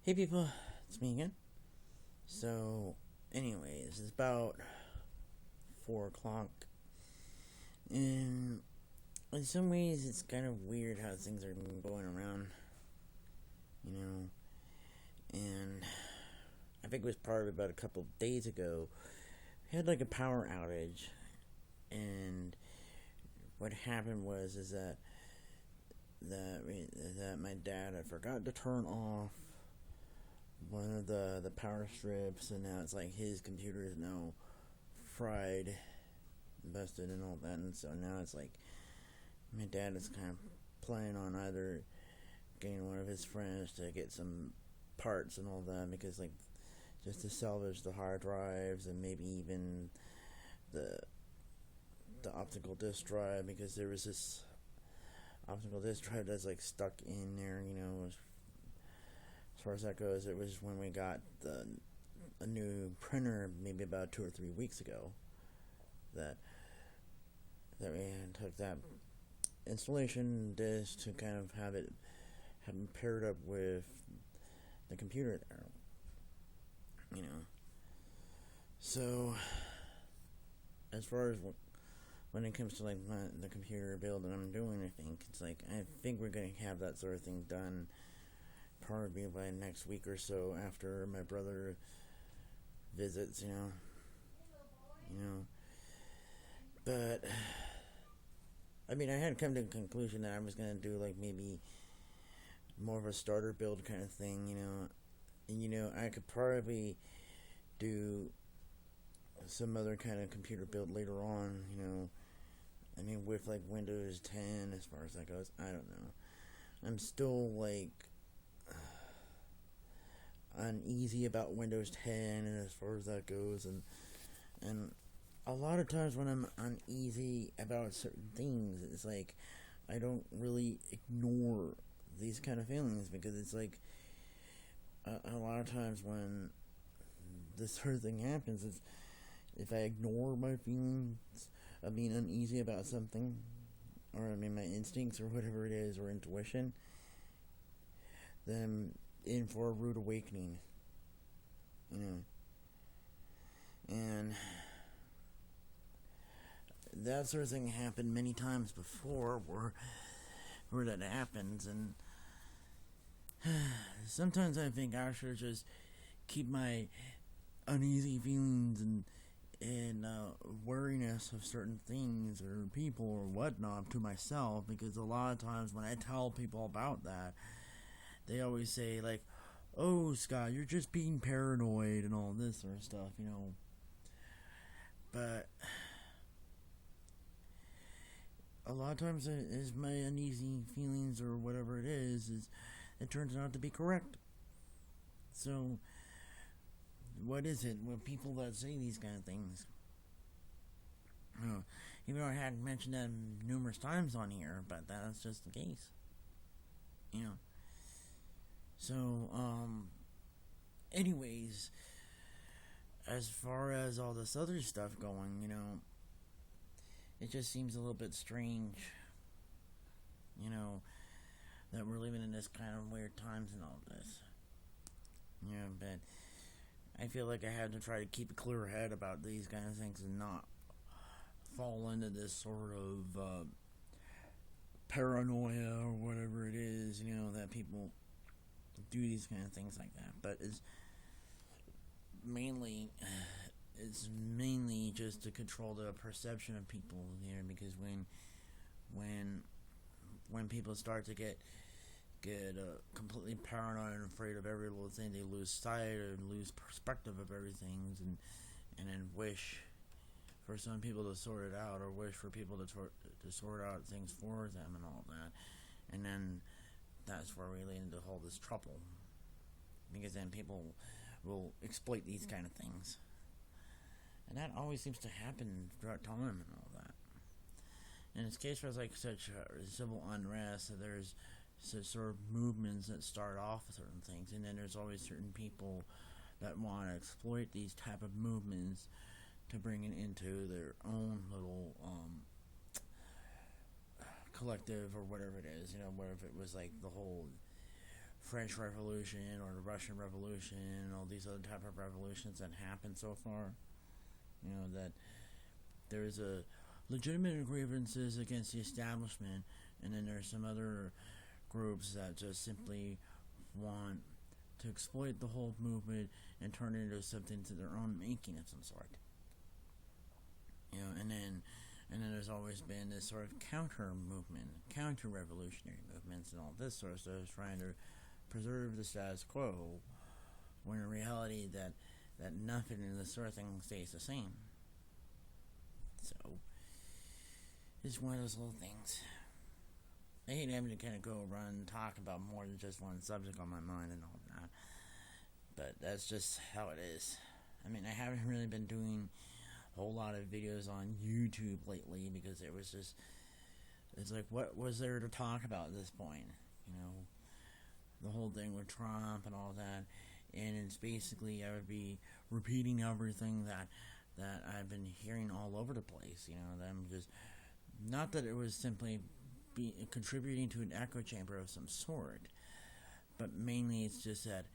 Hey people, it's me again. So, anyways, it's about 4 o'clock, and in some ways it's kind of weird how things are going around, you know, and I think it was probably about a couple of days ago, we had like a power outage, and what happened was is that my dad had forgot to turn off one of the power strips, and now it's like his computer is now fried, busted, and all that. And so now it's like my dad is kind of planning on either getting one of his friends to get some parts and all that, because like just to salvage the hard drives and maybe even the optical disk drive, because there was this optical disk drive that's like stuck in there, as far as that goes. It was when we got a new printer maybe about 2 or 3 weeks ago that we took that installation disk to kind of have it paired up with the computer there, So as far as when it comes to like the computer build that I'm doing, I think we're gonna have that sort of thing done probably by next week or so, after my brother visits, But I mean, I had come to the conclusion that I was gonna do like maybe more of a starter build kind of thing, and I could probably do some other kind of computer build later on, I mean, with like Windows 10, as far as that goes. I don't know. I'm still like uneasy about Windows 10, and as far as that goes, and a lot of times when I'm uneasy about certain things, it's like I don't really ignore these kind of feelings, because it's like a lot of times when this sort of thing happens, is if I ignore my feelings of being uneasy about something, or I mean my instincts or whatever it is, or intuition, then I'm in for a rude awakening, and that sort of thing happened many times before, where that happens, and sometimes I think I should just keep my uneasy feelings and wariness of certain things or people or whatnot to myself, because a lot of times when I tell people about that, they always say like, "Oh, Scott, you're just being paranoid," and all this sort of stuff, But a lot of times, is my uneasy feelings or whatever it is it turns out to be correct. So, what is it with people that say these kind of things? Even though I hadn't mentioned them numerous times on here, but that's just the case. So, anyways, as far as all this other stuff going, it just seems a little bit strange, that we're living in this kind of weird times and all this. But I feel like I have to try to keep a clear head about these kind of things and not fall into this sort of paranoia or whatever it is, that people do these kind of things like that. But it's mainly just to control the perception of people here, because when people start to get completely paranoid and afraid of every little thing, they lose sight and lose perspective of everything, and then wish for some people to sort it out, or wish for people to sort out things for them and all that. And then that's where we lead into all this trouble, because then people will exploit these kind of things, and that always seems to happen throughout time and all that. In this case, there's like such civil unrest, that there's such sort of movements that start off with certain things, and then there's always certain people that want to exploit these type of movements to bring it into their own little collective or whatever it is, where if it was like the whole French Revolution or the Russian Revolution and all these other type of revolutions that happened so far. That there's a legitimate grievances against the establishment, and then there's some other groups that just simply want to exploit the whole movement and turn it into something to their own making of some sort. And then there's always been this sort of counter movement, counter revolutionary movements, and all this sort of stuff, trying to preserve the status quo, when in reality that nothing in this sort of thing stays the same. So it's one of those little things. I hate having to kind of go around and talk about more than just one subject on my mind and all that, but that's just how it is. I mean, I haven't really been doing a whole lot of videos on YouTube lately because it's like, what was there to talk about at this point? The whole thing with Trump and all that, and it's basically I would be repeating everything that I've been hearing all over the place. Them just, not that it was simply contributing to an echo chamber of some sort, but mainly it's just that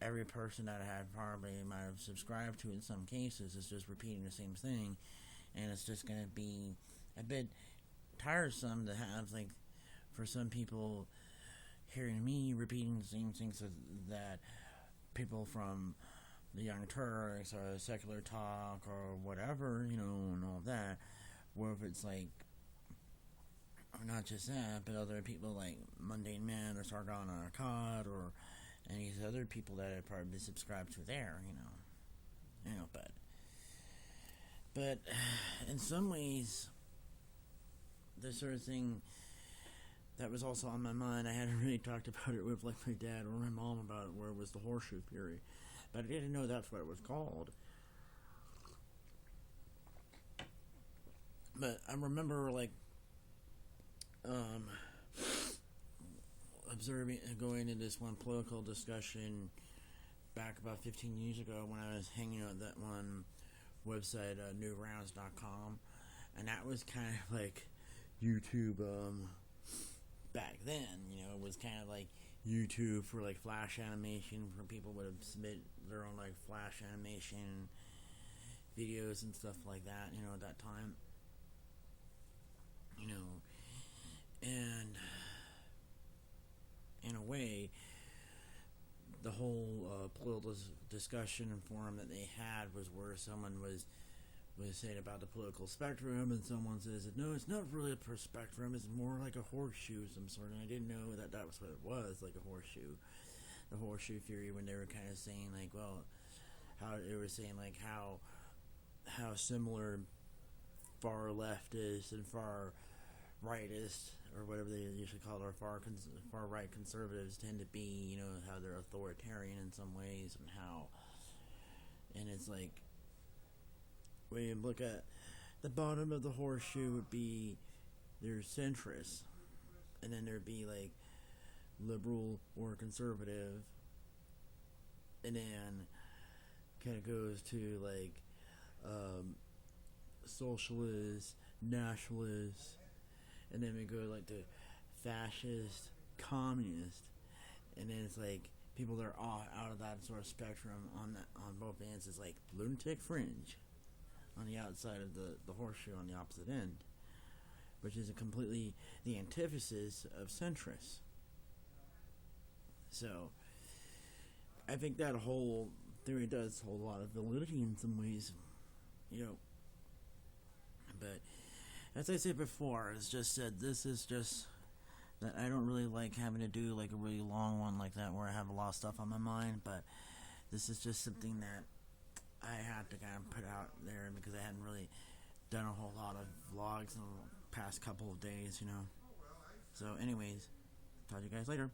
every person that I had probably might have subscribed to in some cases is just repeating the same thing, and it's just going to be a bit tiresome to have, like, for some people hearing me repeating the same things that people from the Young Turks or Secular Talk or whatever, and all that, where if it's like, or not just that, but other people like Mundane Man or Sargon or Akkad or any of these other people that I'd probably subscribed to there, but in some ways, the sort of thing that was also on my mind, I hadn't really talked about it with like my dad or my mom about it, where it was the horseshoe theory, but I didn't know that's what it was called. But I remember observing and going into this one political discussion back about 15 years ago when I was hanging out at that one website, newrounds.com, and that was kind of like YouTube back then. It was kind of like YouTube for like flash animation, for people would submit their own like flash animation videos and stuff like that, at that time. And in a way, the whole political discussion and forum that they had was where someone was saying about the political spectrum, and someone says that no, it's not really a spectrum, it's more like a horseshoe of some sort, and I didn't know that was what it was, like a horseshoe. The horseshoe theory, when they were kind of saying like, well, how they were saying like how similar far leftist and far rightist, or whatever they usually call it, or far right conservatives tend to be, how they're authoritarian in some ways, and it's like, when you look at the bottom of the horseshoe would be there's centrists, and then there'd be like liberal or conservative, and then kind of goes to like socialist, nationalist, and then we go like to fascist, communist, and then it's like people that are out of that sort of spectrum on both ends is like lunatic fringe on the outside of the horseshoe on the opposite end, which is completely the antithesis of centrists. So I think that whole theory does hold a lot of validity in some ways, but as I said before, it's just that this is just that I don't really like having to do like a really long one like that where I have a lot of stuff on my mind, but this is just something that I had to kind of put out there because I hadn't really done a whole lot of vlogs in the past couple of days, So anyways, talk to you guys later.